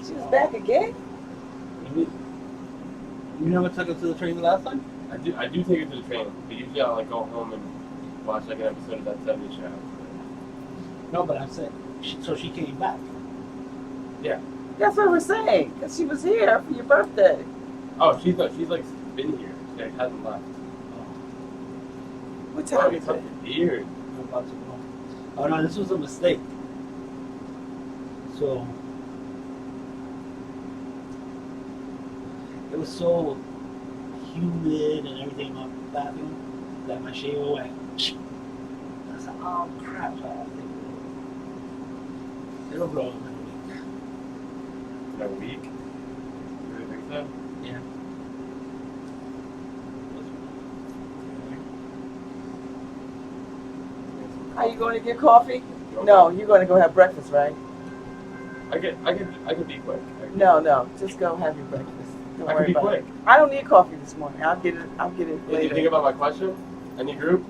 She was back again? You never took her to the training last time? I do take her to the training, but usually I'll like go home and watch like an episode of that 70 show. No, but I said, so she came back. Yeah. That's what we're saying. Because she was here for your birthday. Oh, she's like been here. She like, hasn't left. What time is it? Something weird. I'm about to go. Oh no, this was a mistake. So it was so humid and everything in my bathroom that my shaver went. I said, oh crap, I think it'll grow in a week. In a week? You really think so? Yeah. Are you going to get coffee? No, you're going to go have breakfast, right? I could be quick. No. Just go have your breakfast. Don't I worry could be about quick. it. I don't need coffee this morning. I'll get it Did later. you think about my question? Any group?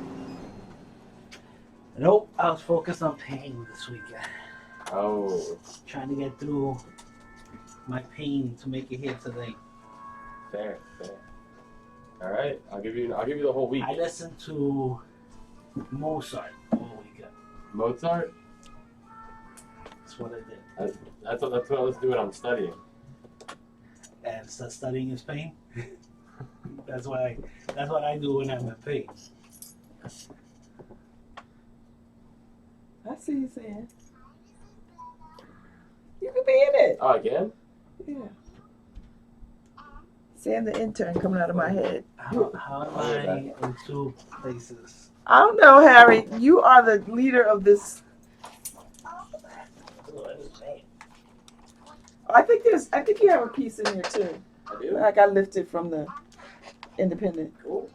Nope, I was focused on pain this weekend. Oh, Trying to get through my pain to make it here today. fair. All right, I'll give you the whole week. I listened to Mozart all weekend. Mozart? That's what I did. That's what I listen to when I'm studying. And so studying is pain. That's what I do when I'm in pain. I see you saying. You could be in it. Oh, again? Yeah. Sam the intern coming out of my head. How am I in two places? I don't know, Harry. You are the leader of this. I think you have a piece in here too. I do? Like I lifted from the independent. Cool.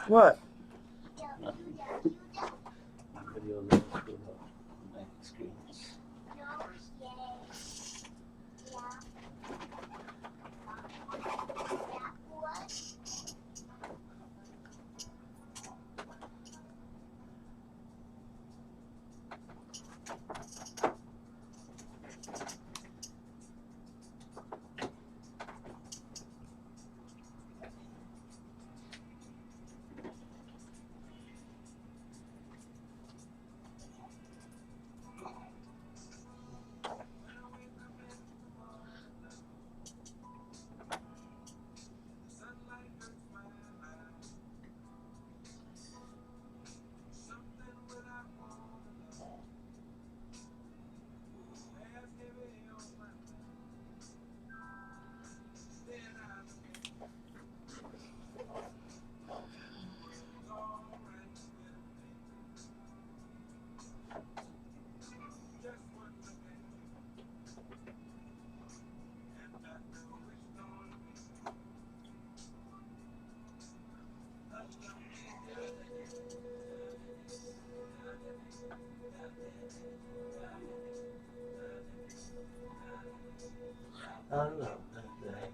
What? My video looks good on my screens. I love that day.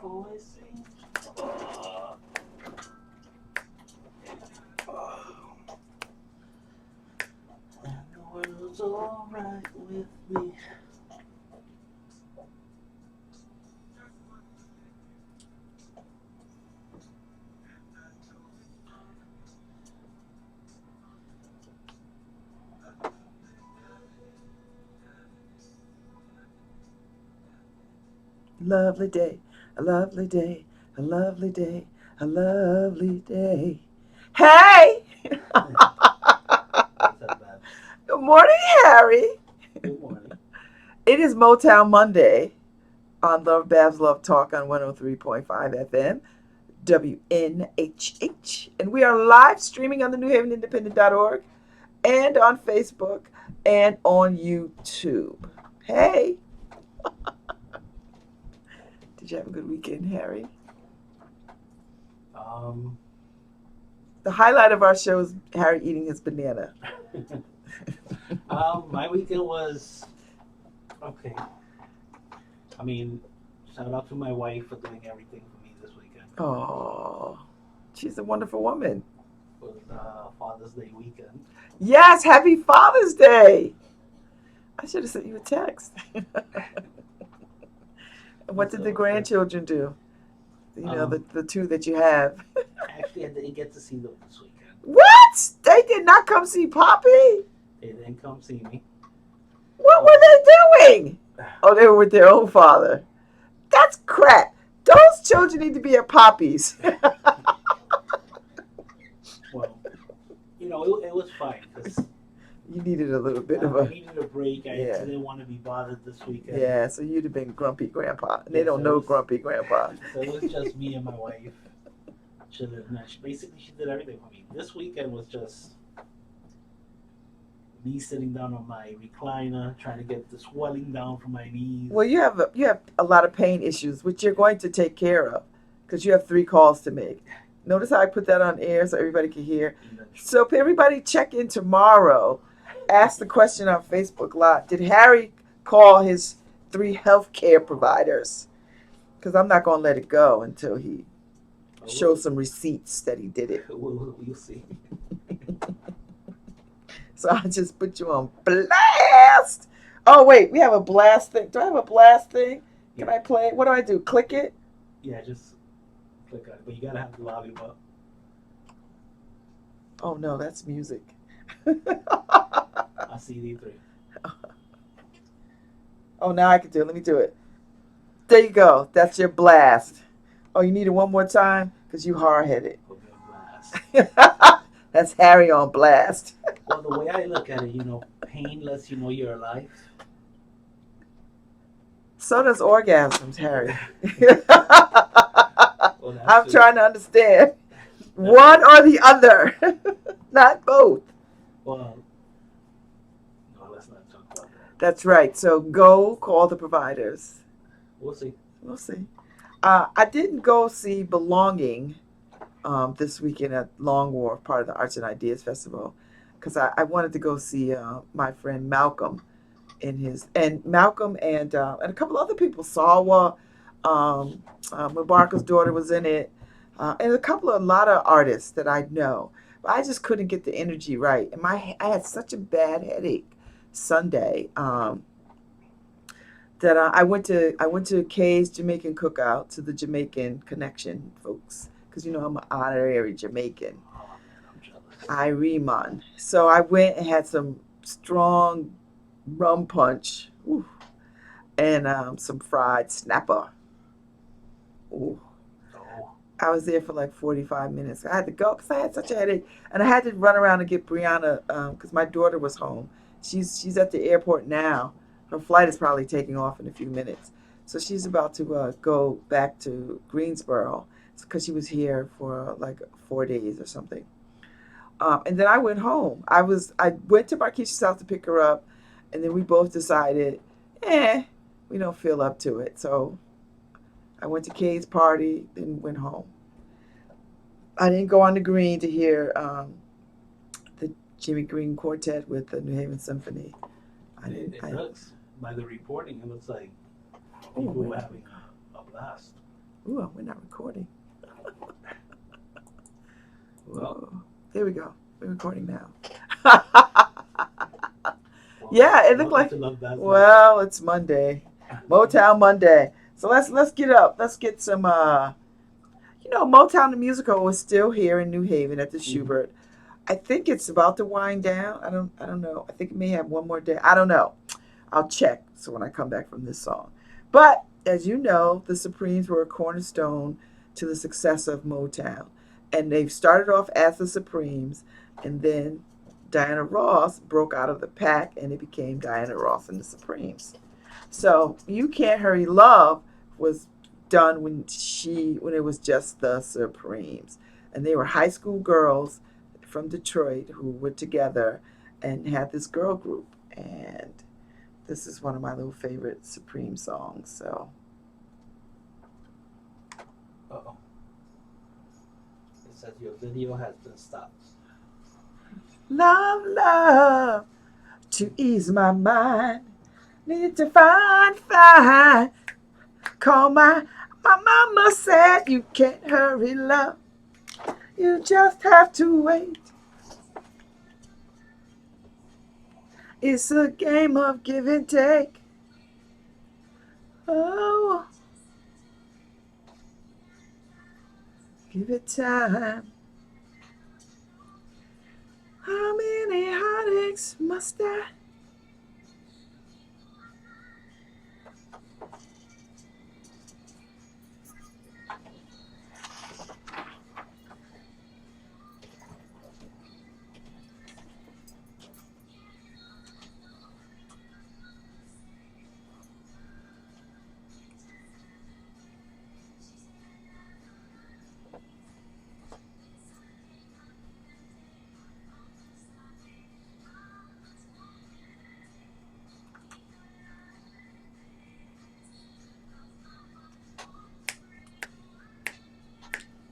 Always seems. And the world's alright with me. Lovely day, a lovely day, a lovely day, a lovely day. Hey! What's up, Babz? Good morning, Harry. Good morning. It is Motown Monday on LoveBabz LoveTalk on 103.5 FM, WNHH. And we are live streaming on the NewHavenIndependent.org and on Facebook and on YouTube. Hey. Did you have a good weekend, Harry? Um, The highlight of our show is Harry eating his banana. my weekend was okay. I mean, shout out to my wife for doing everything for me this weekend. Oh, she's a wonderful woman. It was Father's Day weekend. Yes, happy Father's Day. I should have sent you a text. What did the grandchildren do? You know, the two that you have. Actually, I didn't get to see them this weekend. What? They did not come see Poppy? They didn't come see me. What were they doing? Oh, they were with their own father. That's crap. Those children need to be at Poppy's. Well, it was fine because You needed a little bit of I a... needed a break. I Yeah. didn't want to be bothered this weekend. Yeah, so you'd have been grumpy grandpa. And they Yeah, don't so know it was- grumpy grandpa. So it was just me and my wife. Chilling. Basically, she did everything for me. This weekend was just me sitting down on my recliner, trying to get the swelling down from my knees. Well, you have a lot of pain issues, which you're going to take care of because you have 3 calls to make. Notice how I put that on air so everybody can hear. So if everybody check in tomorrow, ask the question on Facebook Live. Did Harry call his 3 healthcare providers? Because I'm not going to let it go until he shows some receipts that he did it. We'll see. So I just put you on blast. Oh, wait, we have a blast thing. Do I have a blast thing? Can I play it? What do I do? Click it? Yeah, just click on it. But you gotta have the volume up. Oh, no, that's music. I CD3. Oh, now I can do it. Let me do it. There you go. That's your blast. Oh, you need it one more time? Because you hard-headed. Okay, blast. That's Harry on blast. Well, the way I look at it, pain lets you know you're alive. So does orgasms, Harry. Well, I'm trying to understand. One or the other. Not both. Well, no, let's not talk about that. That's right. So go call the providers. We'll see. We'll see. I didn't go see Belonging this weekend at Long Wharf, part of the Arts and Ideas Festival, because I wanted to go see my friend Malcolm Malcolm and a couple other people. Sawa, Mubaraka's daughter was in it, and a lot of artists that I know. But I just couldn't get the energy right, and I had such a bad headache Sunday. That I went to Kay's Jamaican Cookout, to the Jamaican Connection folks, because I'm an honorary Jamaican. Oh, man, I'm jealous. Iriman. So I went and had some strong rum punch, ooh, and some fried snapper. Ooh. Oh, I was there for like 45 minutes. I had to go because I had such a headache, and I had to run around and get Brianna because my daughter was home. She's at the airport now. Her flight is probably taking off in a few minutes. So she's about to go back to Greensboro because she was here for like 4 days or something. And then I went home. I went to Marquisha's house to pick her up, and then we both decided, we don't feel up to it. So I went to Kay's party, then went home. I didn't go on the Green to hear the Jimmy Green Quartet with the New Haven Symphony. it looks, by the reporting, it looks like Ooh, people were having a blast. Ooh, we're not recording. Well, There we go. We're recording now. well, Yeah, it looked like. welcome to LoveBabz. Well, it's Monday, Motown Monday. So let's get up. Let's get some. Motown the musical is still here in New Haven at the Schubert. I think it's about to wind down. I don't know. I think it may have one more day. I don't know. I'll check. So when I come back from this song, but as you know, the Supremes were a cornerstone to the success of Motown, and they've started off as the Supremes, and then Diana Ross broke out of the pack, and it became Diana Ross and the Supremes. So You Can't Hurry Love was done when it was just the Supremes, and they were high school girls from Detroit who were together and had this girl group, and this is one of my little favorite Supreme songs. So Uh-oh. It says your video has been stopped. love, love, to ease my mind. Need to find. Call my mama said you can't hurry, love. You just have to wait. It's a game of give and take. Oh, give it time. How many heartaches must I?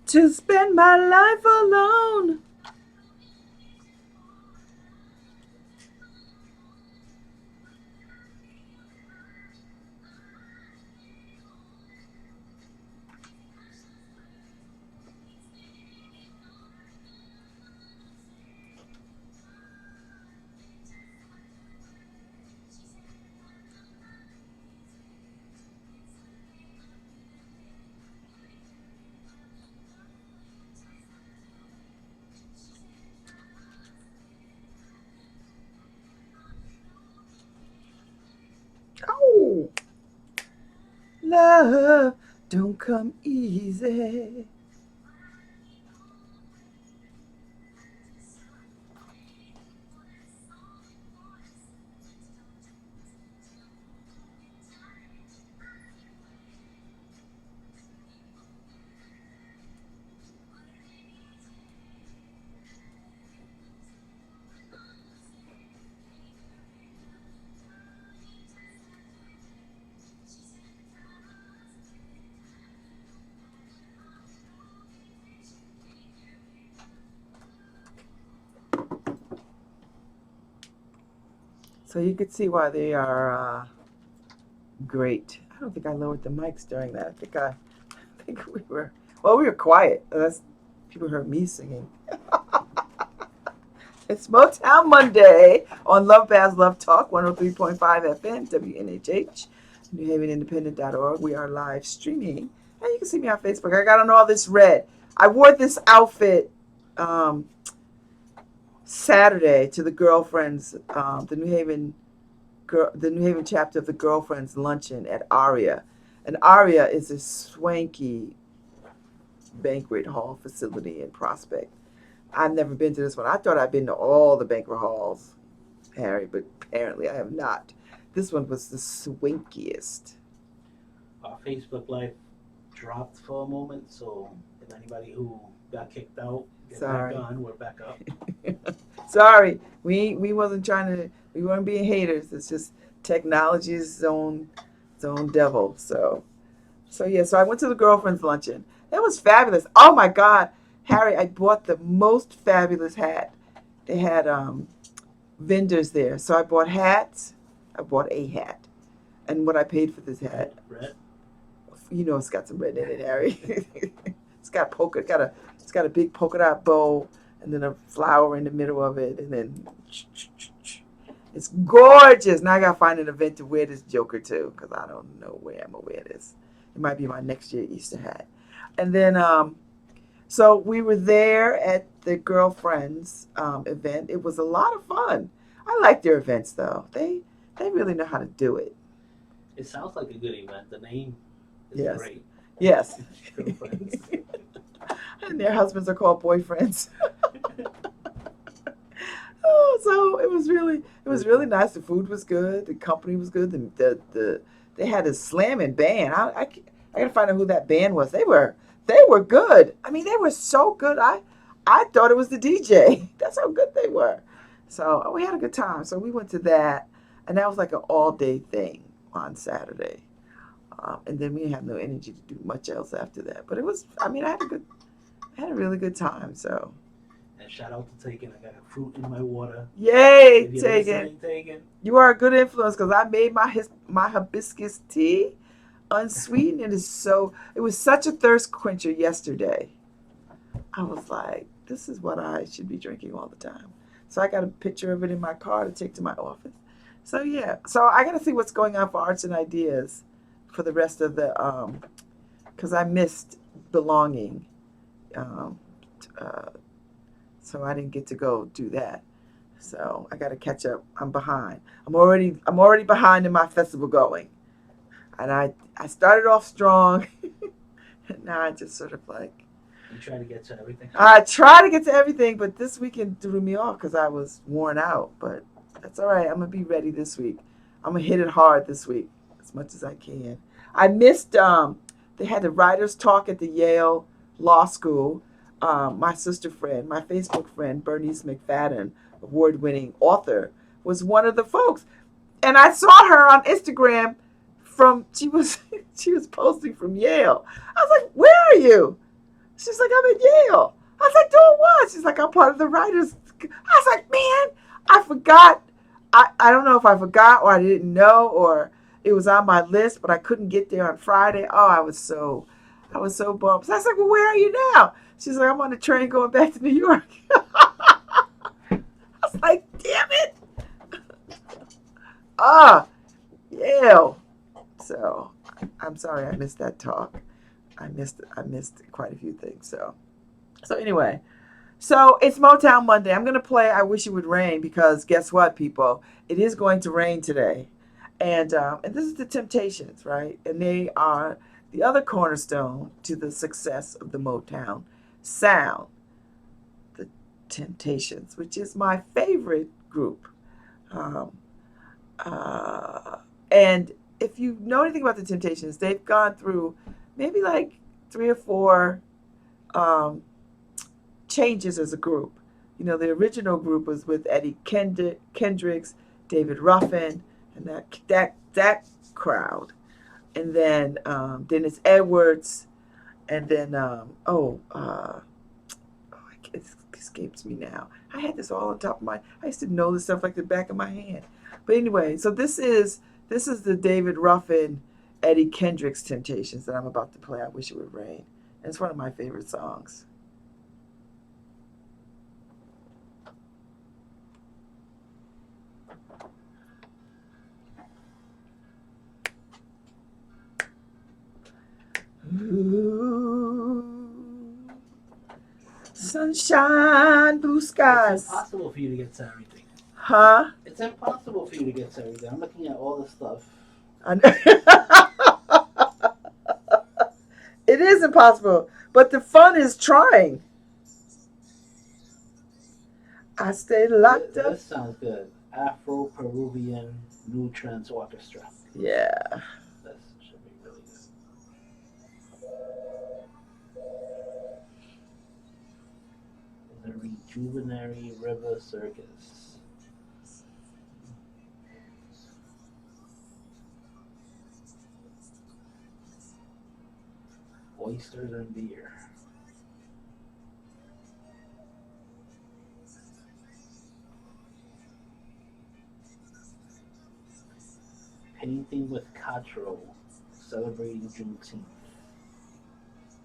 To spend my life alone. Oh, love don't come easy. So you could see why they are great. I don't think I lowered the mics during that. I think we were quiet. That's people heard me singing. It's Motown Monday on LoveBabz LoveTalk 103.5 FM WNHH NewHavenIndependent.org. We are live streaming, and you can see me on Facebook. I got on all this red. I wore this outfit Saturday to the girlfriends, the New Haven chapter of the Girlfriends Luncheon at Aria. And Aria is a swanky banquet hall facility in Prospect. I've never been to this one. I thought I'd been to all the banquet halls, Harry, but apparently I have not. This one was the swankiest. Our Facebook Live dropped for a moment, so if anybody who got kicked out, get Sorry. back on, we're back up. Sorry, we weren't being haters. It's just technology's own devil. So yeah. So I went to the Girlfriends Luncheon. It was fabulous. Oh my God, Harry! I bought the most fabulous hat. They had vendors there, so I bought hats. I bought a hat, and what I paid for this hat. Red? You know, it's got some red in it, Harry. It's got a big polka dot bow, and then a flower in the middle of it, and then it's gorgeous. Now I gotta find an event to wear this joker to, because I don't know where I'm gonna wear this. It might be my next year Easter hat. And then so we were there at the Girlfriends event. It was a lot of fun. I like their events though. They really know how to do it. It sounds like a good event. The name is Yes. great. Yes. Girlfriends. And their husbands are called boyfriends. Oh, so it was really nice. The food was good. The company was good. They had a slamming band. I gotta find out who that band was. They were good. I mean, they were so good. I thought it was the DJ. That's how good they were. So we had a good time. So we went to that, And that was like an all-day thing on Saturday. And then we didn't have no energy to do much else after that. But it was, I mean, I had a really good time. So, And shout out to Taken. I got a fruit in my water. yay, If you're Tegan. listening, Taken. You are a good influence because I made my hibiscus tea unsweetened. It was such a thirst quencher yesterday. I was like, this is what I should be drinking all the time. So I got a picture of it in my car to take to my office. So yeah, so I got to see what's going on for Arts and Ideas for the rest of the, because I missed belonging. Um, so I didn't get to go do that. So I got to catch up. I'm behind. I'm already behind in my festival going. And I started off strong. And now I just sort of like. You try to get to everything? I try to get to everything, but this weekend threw me off because I was worn out. But that's all right. I'm going to be ready this week. I'm going to hit it hard this week as much as I can. I missed, they had the writers talk at the Yale Law School. My sister friend, my Facebook friend, Bernice McFadden, award-winning author, was one of the folks. And I saw her on Instagram she was posting from Yale. I was like, where are you? She's like, I'm at Yale. I was like, doing what? She's like, I'm part of the writers. I was like, man, I forgot. I don't know if I forgot or I didn't know or it was on my list, but I couldn't get there on Friday. Oh, I was so bummed. So I was like, well, where are you now? She's like, I'm on the train going back to New York. I was like, damn it. Yale. So I'm sorry I missed that talk. I missed quite a few things. So anyway, so it's Motown Monday. I'm gonna play "I Wish It Would Rain" because guess what, people? It is going to rain today, and this is the Temptations, right? And they are the other cornerstone to the success of the Motown sound. The Temptations, which is my favorite group, and if you know anything about the Temptations, they've gone through maybe like 3 or 4 changes as a group. You know, the original group was with Eddie Kendricks, David Ruffin, and that crowd. And then it's Edwards, and then it escapes me now. I had this all on top of I used to know this stuff like the back of my hand. But anyway, so this is the David Ruffin, Eddie Kendricks Temptations that I'm about to play. I Wish It Would Rain. And it's one of my favorite songs. Ooh, sunshine, blue skies. It's impossible for you to get to everything. Huh? It's impossible for you to get to everything. I'm looking at all this stuff. It is impossible, but the fun is trying. I stay locked up. This sounds good. Afro-Peruvian New Trends Orchestra. Yeah. This should be really good. The Rejuvenary River Circus. Oysters and beer. Painting with Cottrell, celebrating Juneteenth.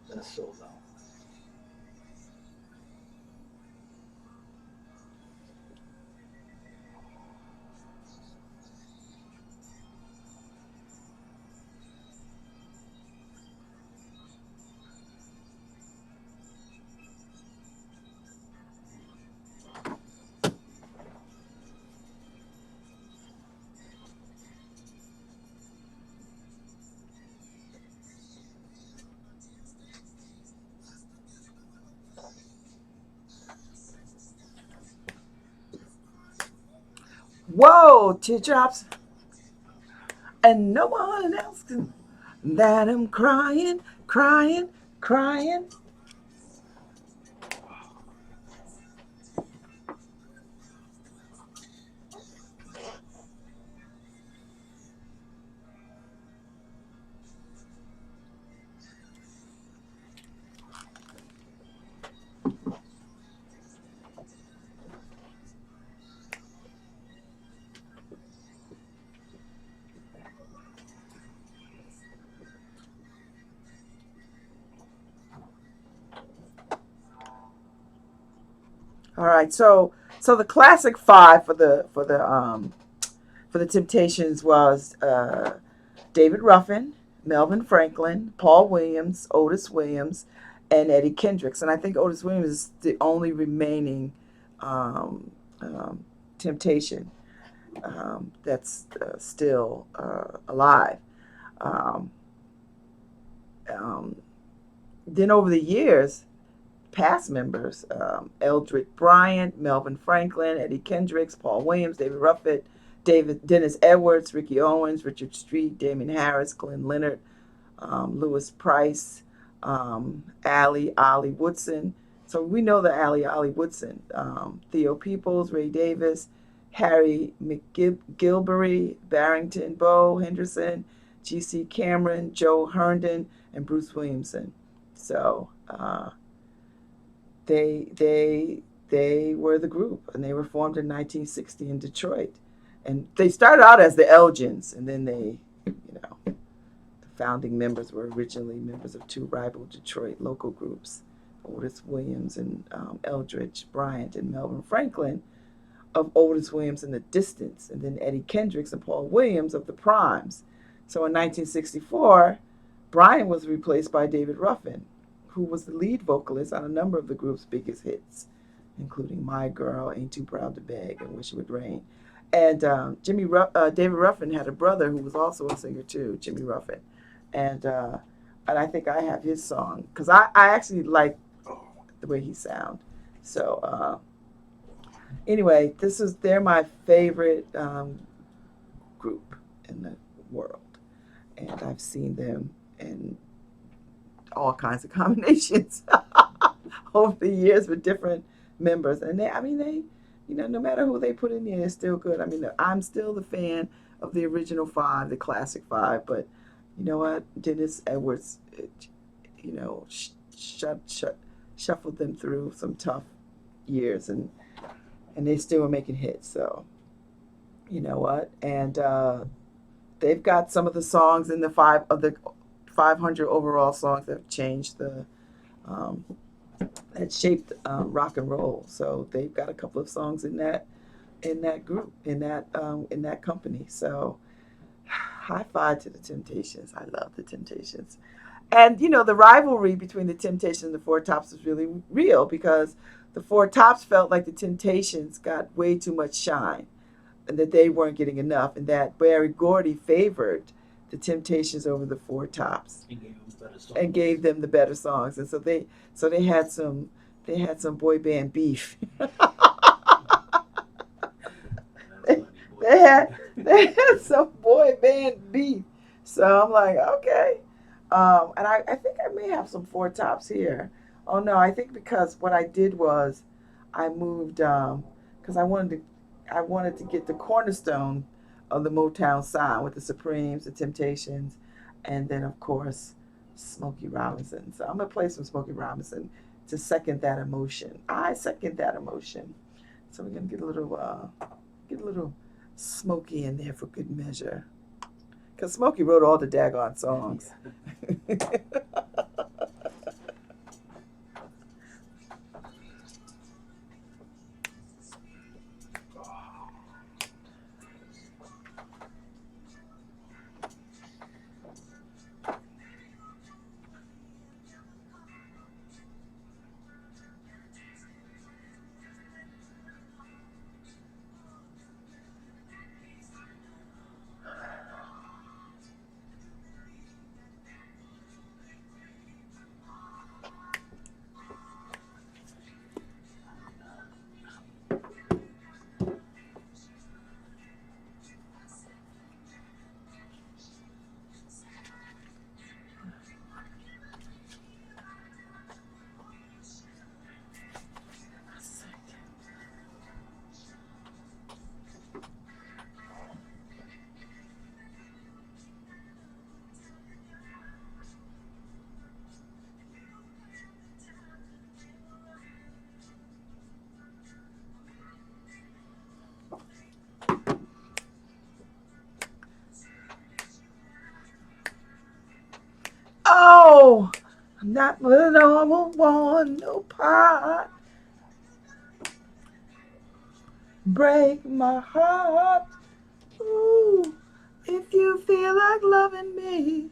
That's sold out. Whoa, teardrops. And no one else can. That I'm crying, crying, crying. All right. So the classic five for the Temptations was David Ruffin, Melvin Franklin, Paul Williams, Otis Williams, and Eddie Kendricks. And I think Otis Williams is the only remaining um, Temptation that's still alive. Um, um, then over the years, past members, Eldred Bryant, Melvin Franklin, Eddie Kendricks, Paul Williams, David Ruffin, Dennis Edwards, Ricky Owens, Richard Street, Damon Harris, Glenn Leonard, Lewis Price, Allie Ollie Woodson. So we know the Allie Ollie Woodson, Theo Peoples, Ray Davis, Harry McGilbery, Barrington, Bo Henderson, G.C. Cameron, Joe Herndon, and Bruce Williamson. So they were the group, and they were formed in 1960 in Detroit, and they started out as the Elgins, and then the founding members were originally members of two rival Detroit local groups, Otis Williams and Eldridge Bryant and Melvin Franklin of Otis Williams and the Distance, and then Eddie Kendricks and Paul Williams of the Primes. So in 1964, Bryant was replaced by David Ruffin, who was the lead vocalist on a number of the group's biggest hits, including My Girl, Ain't Too Proud to Beg, and Wish It Would Rain. And David Ruffin had a brother who was also a singer too, Jimmy Ruffin. And I think I have his song, because I actually like the way he sounds. So anyway, they're my favorite group in the world. And I've seen them in all kinds of combinations over the years with different members, and they, no matter who they put in there, they're still good. I mean, I'm still the fan of the original five, the classic five, but you know what, Dennis Edwards, shuffled them through some tough years, and they still were making hits. So, you know what, and they've got some of the songs in the 500 overall songs that have changed that shaped rock and roll. So they've got a couple of songs in that group, in that company. So high five to the Temptations. I love the Temptations. And the rivalry between the Temptations and the Four Tops was really real, because the Four Tops felt like the Temptations got way too much shine, and that they weren't getting enough, and that Barry Gordy favored the Temptations over the Four Tops and gave them the better songs. And so they had some boy band beef. they had some boy band beef. So I'm like, okay. And I think I may have some Four Tops here. Oh no, I think because what I did was I moved because I wanted to get the cornerstone of the Motown sound with the Supremes, the Temptations, and then of course Smokey Robinson. So I'm gonna play some Smokey Robinson to second that emotion. I second that emotion. So we're gonna get a little Smokey in there for good measure, because Smokey wrote all the daggone songs. Oh, I'm not the normal one, no part. break my heart. Ooh, if you feel like loving me.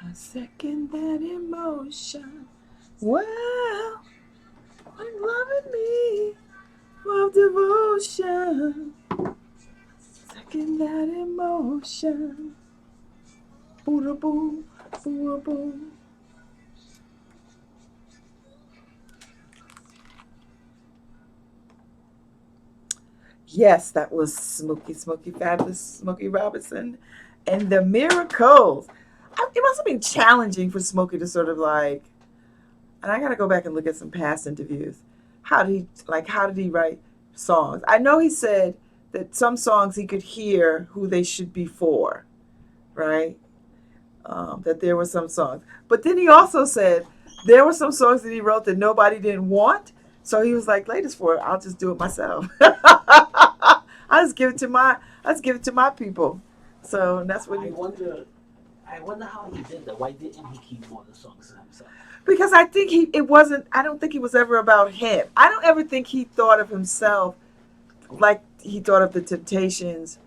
I second that emotion. Well, I'm loving me of devotion. Second that emotion. Boo boo, boo boo. Yes, that was Smokey Fabulous Smokey Robinson and the Miracles. It must have been challenging for Smokey to sort of like, and I got to go back and look at some past interviews. How did he write songs? I know he said that some songs he could hear who they should be for, right? That there were some songs. But then he also said there were some songs that he wrote that nobody didn't want. So he was like, latest for it, I'll just do it myself. I just give it to my people. So that's what I wonder how he did that. Why didn't he keep more of the songs to himself? Because I don't think he was ever about him. I don't ever think he thought of himself like he thought of the Temptations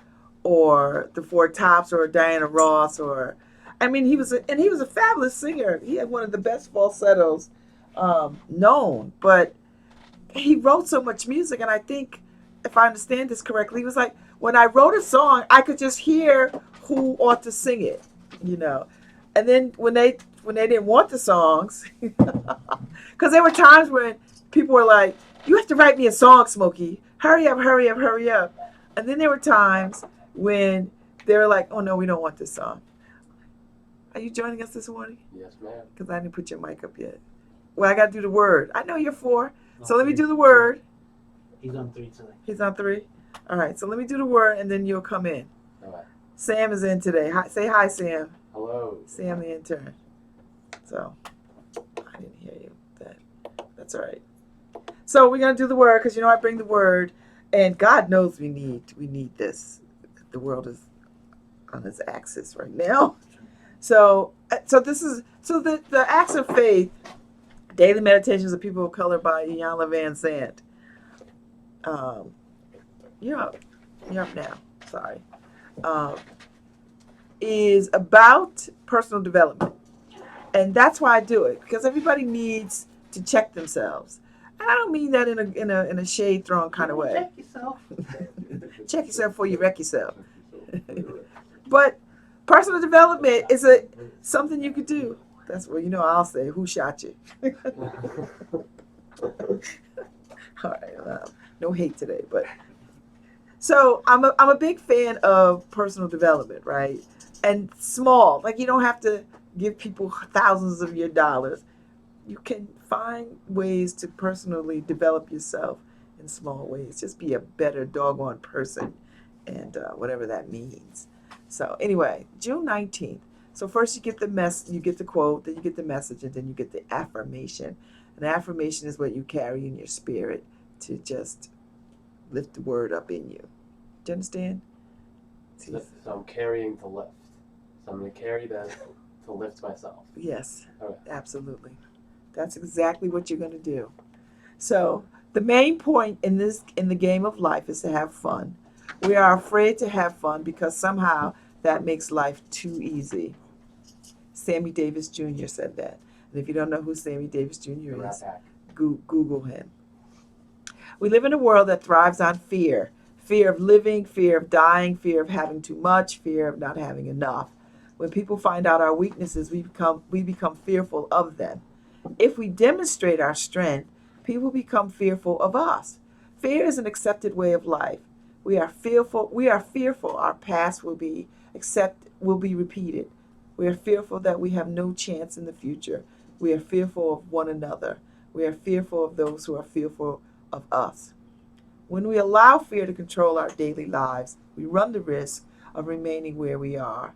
or the Four Tops or Diana Ross he was a fabulous singer. He had one of the best falsettos known, but he wrote so much music, and I think, if I understand this correctly, he was like, when I wrote a song, I could just hear who ought to sing it, And then when they didn't want the songs, because there were times when people were like, you have to write me a song, Smokey. Hurry up, hurry up, hurry up. And then there were times when they were like, oh, no, we don't want this song. Are you joining us this morning? Yes, ma'am. Because I didn't put your mic up yet. Well, I got to do the word. I know you're 4. So let me do the word. He's on 3 today. He's on 3? All right, so let me do the word, and then you'll come in. All right. Sam is in today. Hi, say hi, Sam. Hello. Sam, the intern. So, I didn't hear you. That's all right. So we're going to do the word, because I bring the word, and God knows we need this. The world is on its axis right now. So the acts of faith, daily meditations of people of color by Iyanla Van Sant. You're up now. Sorry. Is about personal development, and that's why I do it, because everybody needs to check themselves. And I don't mean that in a shade thrown kind of way. Check yourself. Check yourself before you wreck yourself. But personal development is something you could do. That's what I'll say. Who shot you? All right. No hate today, but so I'm a big fan of personal development, right? And small, like you don't have to give people thousands of your dollars. You can find ways to personally develop yourself in small ways. Just be a better doggone person, and whatever that means. So anyway, June 19th. So first you get you get the quote, then you get the message, and then you get the affirmation. An affirmation is what you carry in your spirit to just lift the word up in you. Do you understand? So I'm carrying to lift. So I'm going to carry that to lift myself. Yes, Okay. Absolutely. That's exactly what you're going to do. So the main point in the game of life is to have fun. We are afraid to have fun because somehow that makes life too easy. Sammy Davis Jr. said that. And if you don't know who Sammy Davis Jr. is, Google him. We live in a world that thrives on fear. Fear of living, fear of dying, fear of having too much, fear of not having enough. When people find out our weaknesses, we become fearful of them. If we demonstrate our strength, people become fearful of us. Fear is an accepted way of life. We are fearful. We are fearful our past will be repeated. We are fearful that we have no chance in the future. We are fearful of one another. We are fearful of those who are fearful of us. When we allow fear to control our daily lives, we run the risk of remaining where we are,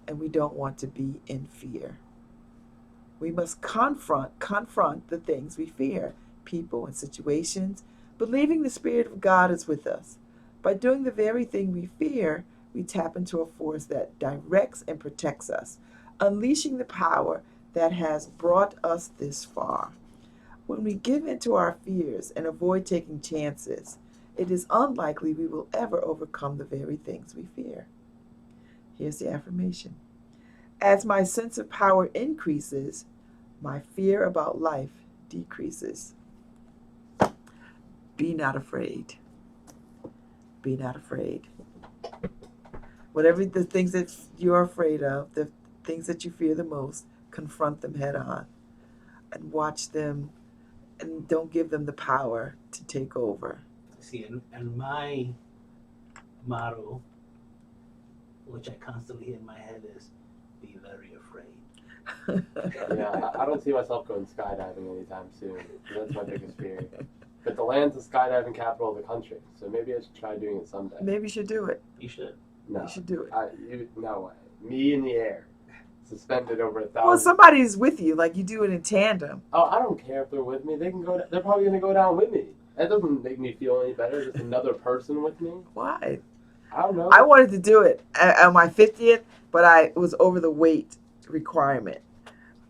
and we don't want to be in fear. We must confront the things we fear, people and situations, believing the Spirit of God is with us. By doing the very thing we fear, we tap into a force that directs and protects us, unleashing the power that has brought us this far. When we give in to our fears and avoid taking chances, it is unlikely we will ever overcome the very things we fear. Here's the affirmation. As my sense of power increases, my fear about life decreases. Be not afraid. Be not afraid. Whatever the things that you're afraid of, the things that you fear the most, confront them head on and watch them, and don't give them the power to take over. See, and my motto, which I constantly hear in my head, is be very afraid. Yeah, I don't see myself going skydiving anytime soon. That's my biggest fear. But the land's the skydiving capital of the country, so maybe I should try doing it someday. Maybe you should do it. You should. No, You should do it. No way. Me in the air, suspended over 1,000. Well, somebody's with you, like you do it in tandem. Oh, I don't care if they're with me. They can go. They're probably gonna go down with me. That doesn't make me feel any better. Just another person with me. Why? I don't know. I wanted to do it on my 50th, but I was over the weight requirement.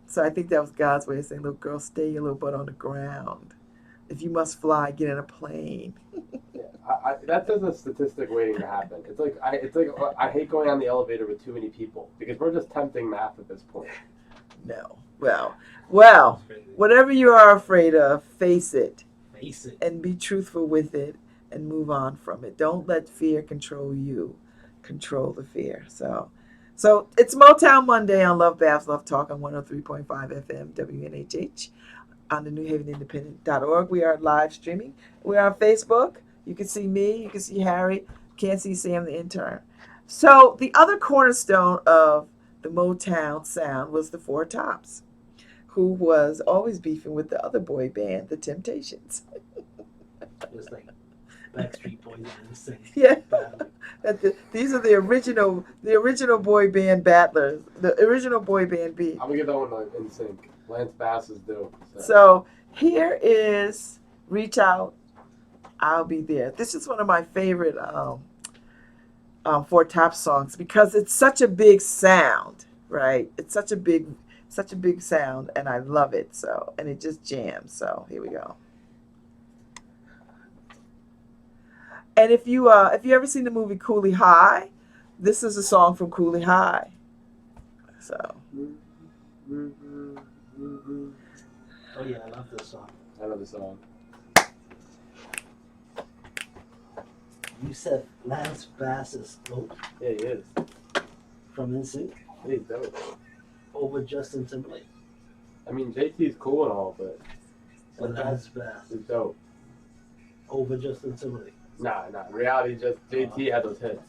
So I think that was God's way of saying, little girl, stay your little butt on the ground. If you must fly, get in a plane. Yeah, that's just a statistic waiting to happen. It's like I hate going on the elevator with too many people because we're just tempting math at this point. No. Well, whatever you are afraid of, face it. Face it. And be truthful with it and move on from it. Don't let fear control you. Control the fear. So it's Motown Monday on LoveBabz, LoveTalk on 103.5 FM, WNHH, on the NewHavenIndependent.org. We are live streaming. We're on Facebook. You can see me. You can see Harry. Can't see Sam, the intern. So the other cornerstone of the Motown sound was the Four Tops, who was always beefing with the other boy band, the Temptations. It was like Backstreet Boys and NSYNC. Yeah. Battle. These are the original boy band battlers, the original boy band beat. I'm gonna get that one in sync. Lance Bass is dope. So here is Reach Out, I'll Be There. This is one of my favorite Four Top songs because it's such a big sound, right? It's such a big sound, and I love it. So, and it just jams. So here we go. And if you ever seen the movie Cooley High, this is a song from Cooley High. So. Oh yeah, I love this song. I love the song. You said Lance Bass is dope Yeah, he is. from NSYNC He's dope. over Justin Timberlake. I mean, JT's cool and all, but Lance Bass is dope. over Justin Timberlake. Nah. In reality, just JT had those hits.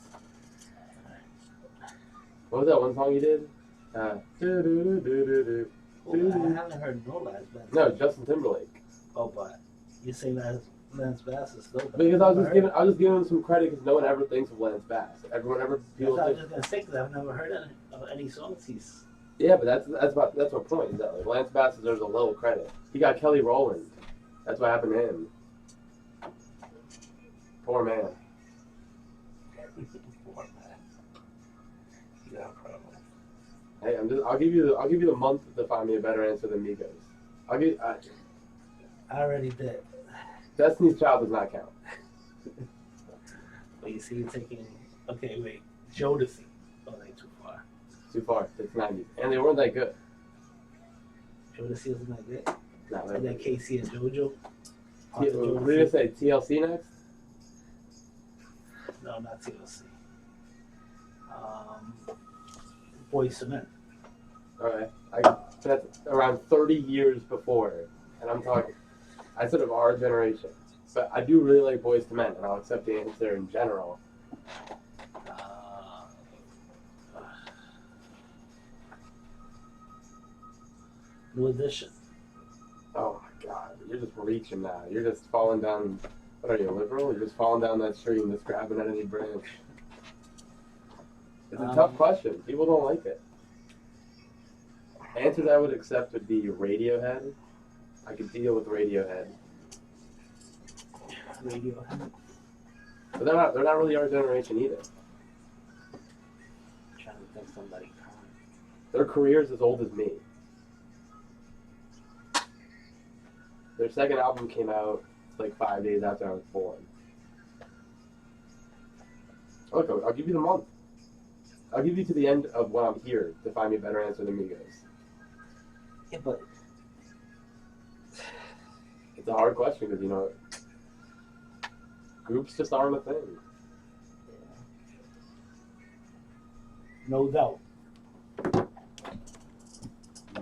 What was that one song he did? Well, I haven't heard no Lance Bass. No, Justin Timberlake. Oh, but you say Lance Bass is dope. Because I was just giving him some credit because no one ever thinks of Lance Bass. Everyone ever I feels was like. just gonna say because I've never heard any songs he's. Yeah, but that's my point. Is that like Lance Bass deserves a little credit. He got Kelly Rowland. That's what happened to him. Poor man. Poor man. Yeah, probably. Hey, I'll give you the month to find me a better answer than Migos. I already did. Destiny's Child does not count. But you see, you're taking. Okay, wait. Jodeci. Oh, they too far. Too far. It's 90s, and they weren't that good. Jodeci isn't that good. No, And then Casey and JoJo. We're gonna say TLC next. No, not TLC. Boys Cement. Alright. That's around 30 years before. And I'm talking, I said of our generation. But I do really like Boys to Men, and I'll accept the answer in general. New Edition. Oh my God, you're just reaching now. You're just falling down. What are you, a liberal? You're just falling down that street and just grabbing at any branch. It's a tough question. People don't like it. Answers I would accept would be Radiohead. I could deal with Radiohead. Radiohead. But they're not really our generation either. I'm trying to think somebody current. Their career's as old as me. Their second album came out like 5 days after I was born. Look, I'll give you the month. I'll give you to the end of when I'm here to find me a better answer than Migos. Yeah, but It's a hard question because, you know, groups just aren't a thing. no doubt.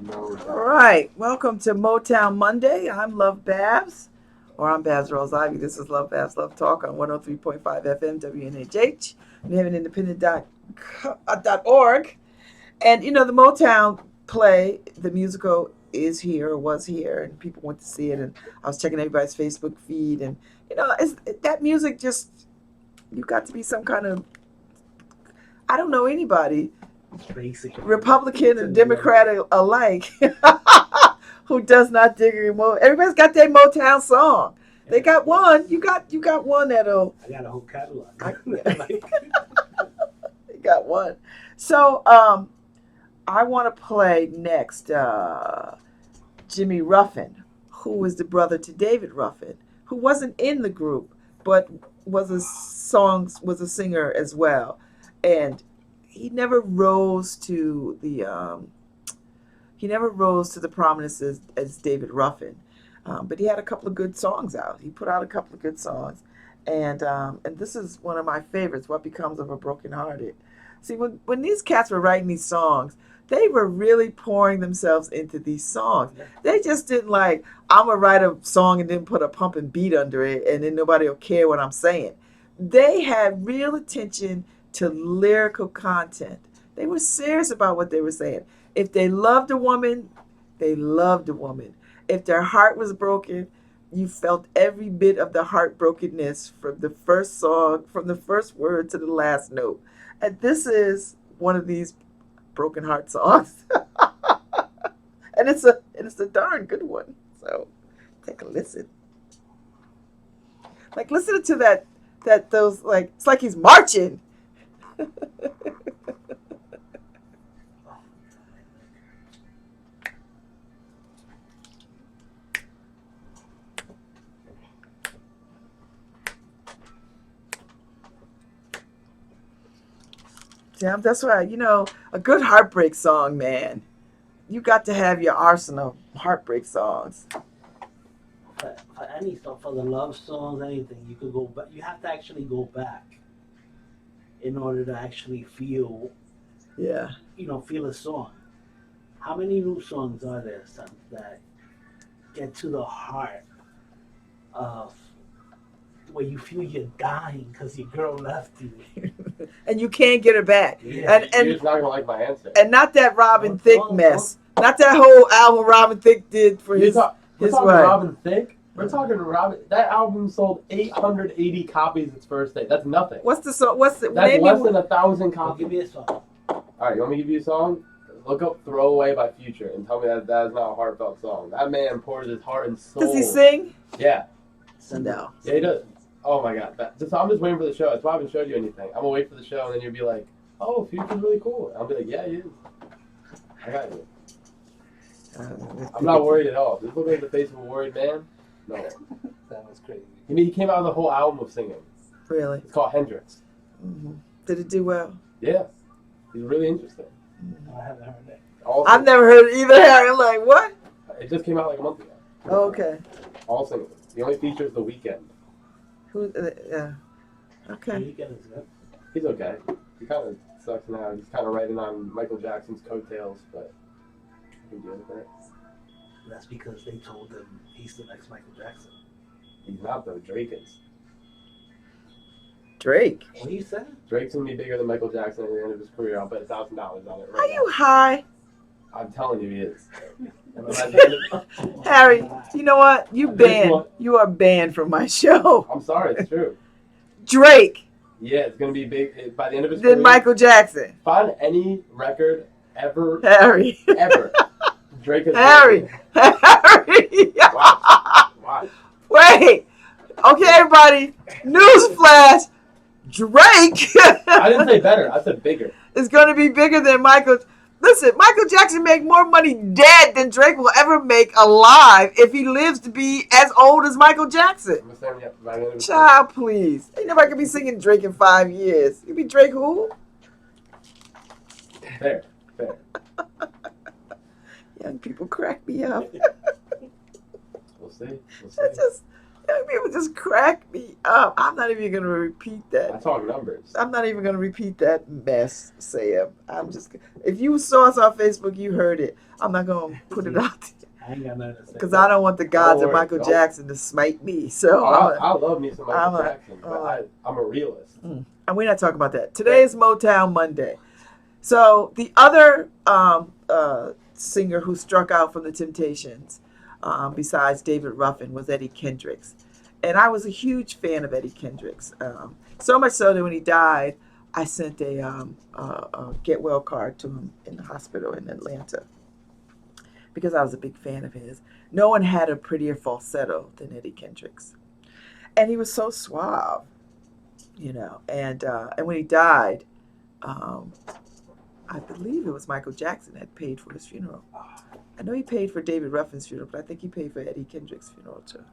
No doubt. All right, welcome to Motown Monday. I'm LoveBabz, or I'm Babz Rawls-Ivy. This is LoveBabz LoveTalk on 103.5 FM WNHH, New Haven Independent.org. And, you know, the Motown play, the musical, is here, or was here, and people went to see it. And I was checking everybody's Facebook feed, and, you know, that music just, you got to be some kind of, I don't know anybody, Basically. Republican and Democrat alike, who does not dig remote. Everybody's got their Motown song. They got one. You got one that'll. I got a whole catalog. They got one. So I want to play next Jimmy Ruffin, who was the brother to David Ruffin, who wasn't in the group but was a singer as well, and he never rose to the prominence as David Ruffin, but he had a couple of good songs out. He put out a couple of good songs, and this is one of my favorites. What Becomes of a Broken Hearted. See, when these cats were writing these songs, they were really pouring themselves into these songs. They just didn't like, I'm gonna write a song and then put a pumping beat under it, and then nobody will care what I'm saying. They had real attention to lyrical content. They were serious about what they were saying. If they loved a woman, they loved a woman. If their heart was broken, you felt every bit of the heartbrokenness from the first song, from the first word to the last note. And this is one of these broken heart songs. and it's a darn good one. So take a listen. Like, listen to those, like, it's like he's marching. Damn, that's right. You know, a good heartbreak song, man. You got to have your arsenal of heartbreak songs. For any stuff, for the love songs, anything, you could go back. You have to actually go back in order to actually feel, feel a song. How many new songs are there, son, that get to the heart of where you feel you're dying because your girl left you? And you can't get her back. Yeah. And You're just not gonna like my answer. And not that Robin Thicke mess. Not that whole album Robin Thicke did for his We're wife. talking Robin Thicke. We're talking Robin. That album sold 880 copies its first day. That's nothing. What's the song? That's less than 1,000 copies. Give me a song. All right, you want me to give you a song? Look up "Throwaway" by Future and tell me that is not a heartfelt song. That man pours his heart and soul. Does he sing? Yeah. No. Yeah, he does. Oh my God! I'm just waiting for the show. That's why I haven't showed you anything. I'm gonna wait for the show, and then you'll be like, "Oh, Future's really cool." And I'll be like, "Yeah, he is." I got you. I'm not worried at all. Does this look like the face of a worried man? No. That was crazy. I mean, he came out with a whole album of singing. Really? It's called Hendrix. Mm-hmm. Did it do well? Yeah, he's really interesting. I haven't heard that. Also, I've never heard it either. I'm like, what? It just came out like a month ago. Oh, okay. All singing. The only feature is The Weeknd. Who? Okay. Weekend is good. He's okay. He kind of sucks now. He's kind of riding on Michael Jackson's coattails, but he can deal with it. That's because they told him he's the next Michael Jackson. He's not though. Drake is. Drake. What are you saying? Drake's gonna be bigger than Michael Jackson at the end of his career. I'll bet $1,000 on it right Are now. you high? I'm telling you, he is. Harry, you know what? You banned. You are banned from my show. I'm sorry, it's true. Drake. Yeah, it's gonna be big by the end of his Then career. Michael Jackson. Find any record ever. Harry. Ever. Drake is Harry. Harry. Watch. Wait. Okay, everybody. Newsflash. Drake. I didn't say better. I said bigger. Is going to be bigger than Michael. Listen, Michael Jackson make more money dead than Drake will ever make alive if he lives to be as old as Michael Jackson. I'm saying, yeah, by the end of his Child, please. Ain't nobody gonna be singing Drake in 5 years. You be Drake who? Fair. Young people crack me up. We'll see. That's just, young people just crack me up. I'm not even gonna repeat I that. talk numbers. I'm not even gonna repeat that mess, Sam. I'm just, if you saw us on Facebook, you heard it. I'm not gonna put it out there. I ain't got nothing to say. Because I don't want the gods of worry, Michael don't. Jackson to smite me. So I love me some Michael I'm Jackson, but I'm a realist. and we're not talking about that. Today is Motown Monday. So the other singer who struck out from the Temptations, besides David Ruffin, was Eddie Kendricks. And I was a huge fan of Eddie Kendricks. So much so that when he died, I sent a get well card to him in the hospital in Atlanta because I was a big fan of his. No one had a prettier falsetto than Eddie Kendricks. And he was so suave, you know. And when he died, I believe it was Michael Jackson that paid for his funeral. I know he paid for David Ruffin's funeral, but I think he paid for Eddie Kendricks' funeral too,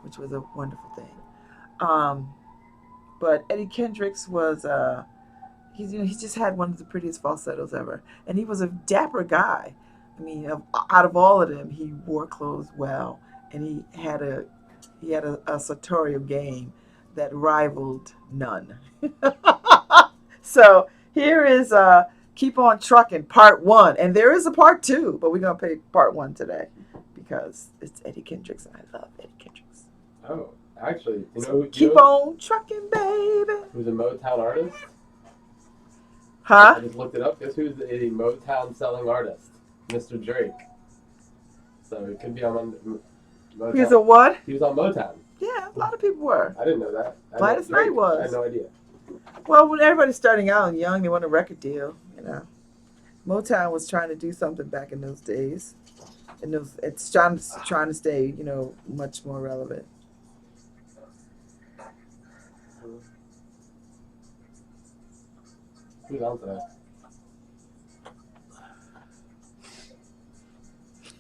which was a wonderful thing. But Eddie Kendricks was, he just had one of the prettiest falsettos ever. And he was a dapper guy. I mean, out of all of them, he wore clothes well, and he had a sartorial game that rivaled none. So here is Keep On Truckin' Part 1. And there is a Part 2, but we're going to play Part 1 today because it's Eddie Kendricks, and I love Eddie Kendricks. Oh, actually, you know who? Keep on trucking, baby. Who's a Motown artist? Huh? I just looked it up. Guess who's a Motown selling artist? Mr. Drake. So it could be on Motown. He's a what? He was on Motown. Yeah, a lot of people were. I didn't know that. Gladys Knight was. I had no idea. Well, when everybody's starting out and young, they want a record deal, you know. Motown was trying to do something back in those days. And it's trying to stay, you know, much more relevant. Who's on today?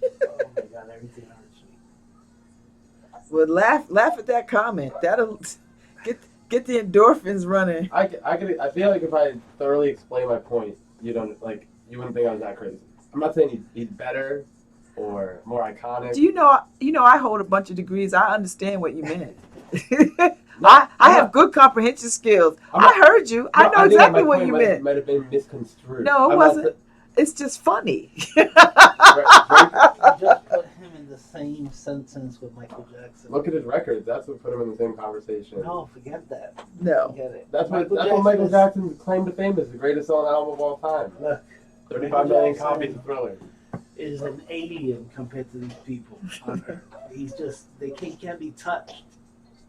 Oh my God, everything hurts me. Well, laugh at that comment. That'll get the endorphins running. I feel like if I thoroughly explain my point, you wouldn't think I was that crazy. I'm not saying he's better or more iconic. Do you know I hold a bunch of degrees. I understand what you meant. I have good comprehension skills. I heard you. I know exactly what you meant. Might have been misconstrued. No, it wasn't. It's just funny. You just put him in the same sentence with Michael Jackson. Look at his records. That's what put him in the same conversation. No, forget that. No. Forget it. That's what Michael Jackson's claim to fame is. The greatest selling album of all time. Look, 35 million copies of Thriller. Is an alien compared to these people on Earth. He's just, they can't be touched.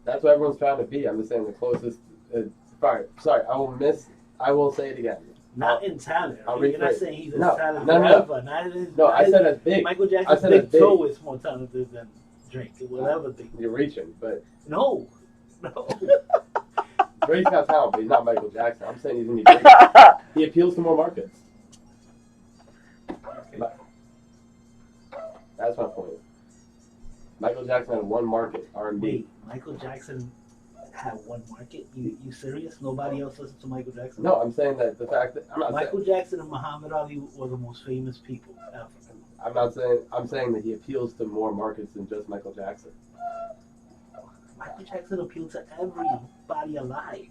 That's what everyone's trying to be. I'm just saying the closest. Sorry. I will say it again. Not in talent. You're not saying he's as talented forever. Not in his, no, I said as big. Michael Jackson's big toe is more talented than Drake. Whatever thing. You're reaching, but no. Drake's got talent, but he's not Michael Jackson. I'm saying he's gonna be Drake. He appeals to more markets. Okay. That's my point. Michael Jackson had one market, R&B. Wait, Michael Jackson had one market? You serious? Nobody else listens to Michael Jackson? No, I'm saying that the fact that Michael Jackson and Muhammad Ali were the most famous people ever. I'm saying that he appeals to more markets than just Michael Jackson. Michael Jackson appealed to everybody alive.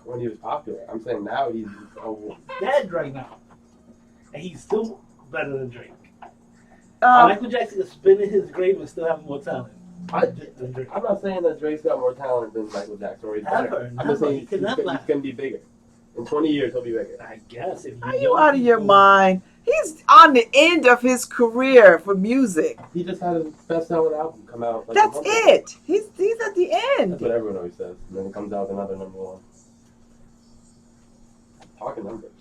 When he was popular. I'm saying now he's dead right now. And he's still better than Drake. Michael Jackson is spinning his grave and still have more talent. I'm not saying that Drake's got more talent than Michael Jackson or he's better. I'm just saying he's going to be bigger. In 20 years, he'll be bigger. I guess. Are you out of your mind? He's on the end of his career for music. He just had his best-selling album come out. Like That's it. He's at the end. That's what everyone always says. And then it comes out with another number one. Talking numbers.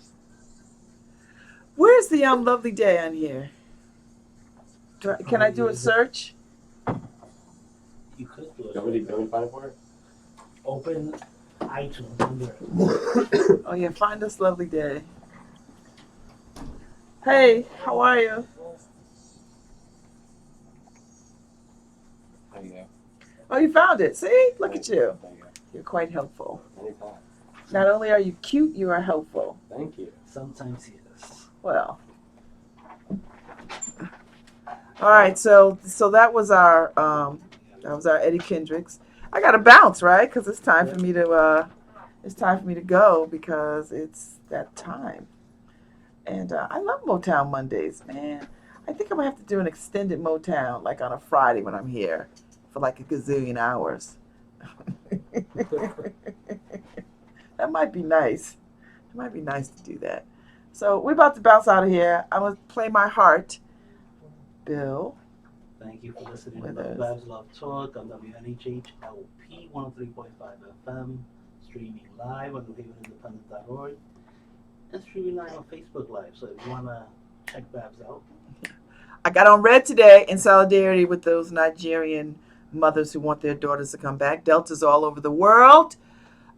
Where's the Lovely Day on here? Can I do a search? You could do it. Don't we find it for it? Open iTunes under. Oh yeah, find us Lovely Day. Hey, how are you? There you go. Oh, you found it. See? Look at you. There you go. You're quite helpful. Anytime. Not only are you cute, you are helpful. Thank you. Sometimes he is. Well. All right, so that was our Eddie Kendricks. I got to bounce, right? Because it's time for me to go because it's that time. And I love Motown Mondays, man. I think I'm gonna have to do an extended Motown, like on a Friday when I'm here, for like a gazillion hours. That might be nice. It might be nice to do that. So we're about to bounce out of here. I'm gonna play my heart. Bill. Thank you for listening to Babz Love Talk on WNHHLP 103.5 FM, streaming live on NewHavenIndependent.org, and streaming live on Facebook Live. So if you want to check Babz out. I got on red today in solidarity with those Nigerian mothers who want their daughters to come back. Deltas all over the world,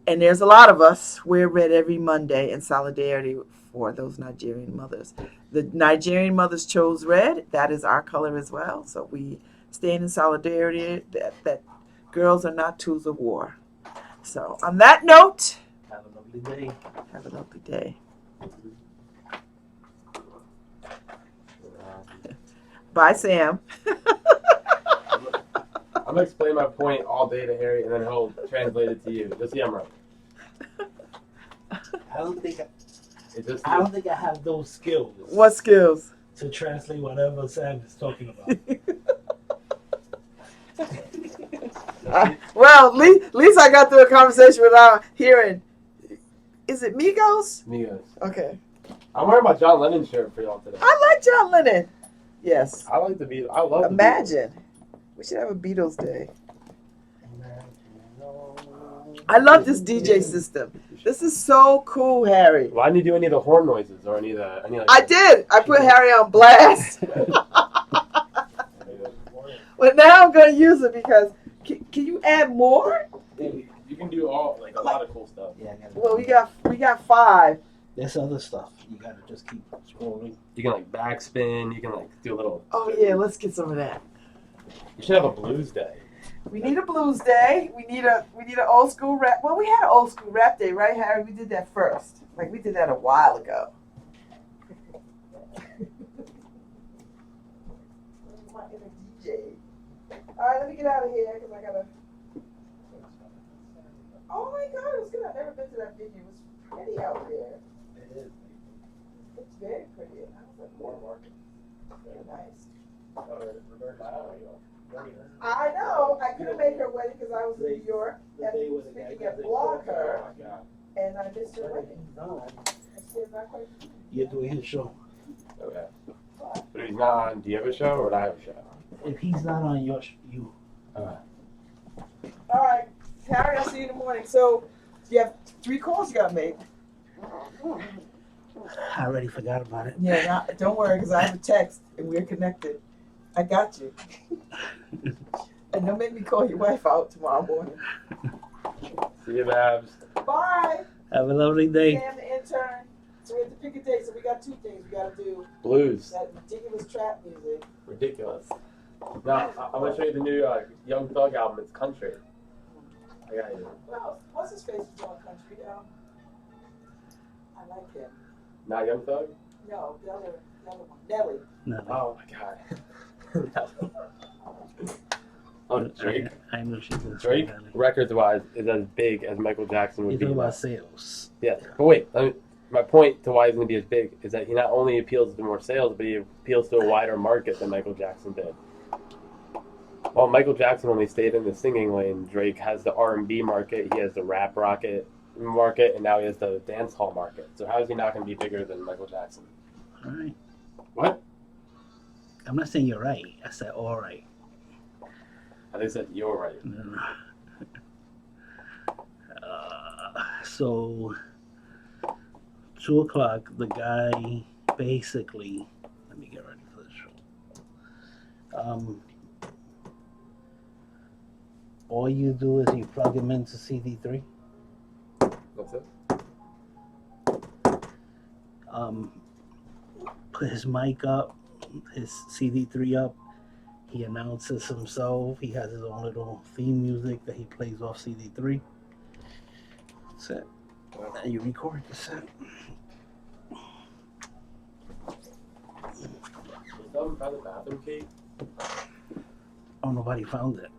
and there's a lot of us. Wear red every Monday in solidarity for those Nigerian mothers. The Nigerian mothers chose red. That is our color as well. So we stand in solidarity that girls are not tools of war. So on that note, have a lovely day. Have a lovely day. Bye, Sam. I'm going to explain my point all day to Harry, and then he'll translate it to you. Just see I'm right. I don't think I have those skills. What skills? To translate whatever Sam is talking about. Well, at least I got through a conversation without hearing. Is it Migos? Migos. Okay. I'm wearing my John Lennon shirt for y'all today. I like John Lennon. Yes. I like the Beatles. I love Imagine. The Beatles. We should have a Beatles day. I love this DJ system. This is so cool, Harry. Why didn't you do any of the horn noises or any like I did. I put Harry on blast. But now I'm going to use it because can you add more? You can do all a lot of cool stuff. Yeah. Well, we got 5. There's other stuff. You gotta just keep scrolling. You can backspin. You can do a little. Oh yeah, let's get some of that. You should have a blues day. We need a blues day. We need an old school rap. Well, we had an old school rap day, right, Harry? We did that first. We did that a while ago. My inner DJ. All right, let me get out of here because I gotta. Oh my God, it was good. I've never been to that venue. It was pretty out there. It is. It's very pretty. I was like, more market. Very nice. I know. I couldn't make her wedding because I was in New York. And speaking of block her, and I missed her wedding. No. She is not quite. You're doing his show. Okay. But if he's not on, do you have a show or do I have a show? If he's not on you. Alright. All right. Harry, I'll see you in the morning. So, you have 3 calls you got to make. I already forgot about it. Yeah, don't worry because I have a text and we're connected. I got you. And don't make me call your wife out tomorrow morning. See you, Babz. Bye. Have a lovely day. Sam, the intern. So we have to pick a day. So we got 2 things we got to do. Blues. That ridiculous trap music. Ridiculous. Now, I'm going to show you the new Young Thug album. It's country. I got you. Well, what's his face is on country? I like him. Not Young Thug? No, the other one. Nelly. No. Oh, my God. Oh, Drake. I know she does. Drake, records-wise, is as big as Michael Jackson would be. You're talking about sales. Yeah, but wait. My point to why he's going to be as big is that he not only appeals to more sales, but he appeals to a wider market than Michael Jackson did. Well, Michael Jackson only stayed in the singing lane. Drake has the R&B market. He has the rap market, and now he has the dance hall market. So how is he not going to be bigger than Michael Jackson? All right. What? I'm not saying you're right. I said all right. I think said you're right. So 2:00, the guy basically. Let me get ready for the show. All you do is you plug him into CD3. That's it. Put his mic up, his CD3 up. He announces himself. He has his own little theme music that he plays off CD3. That's it. And you record the set. Someone found the bathroom key? Oh, nobody found it.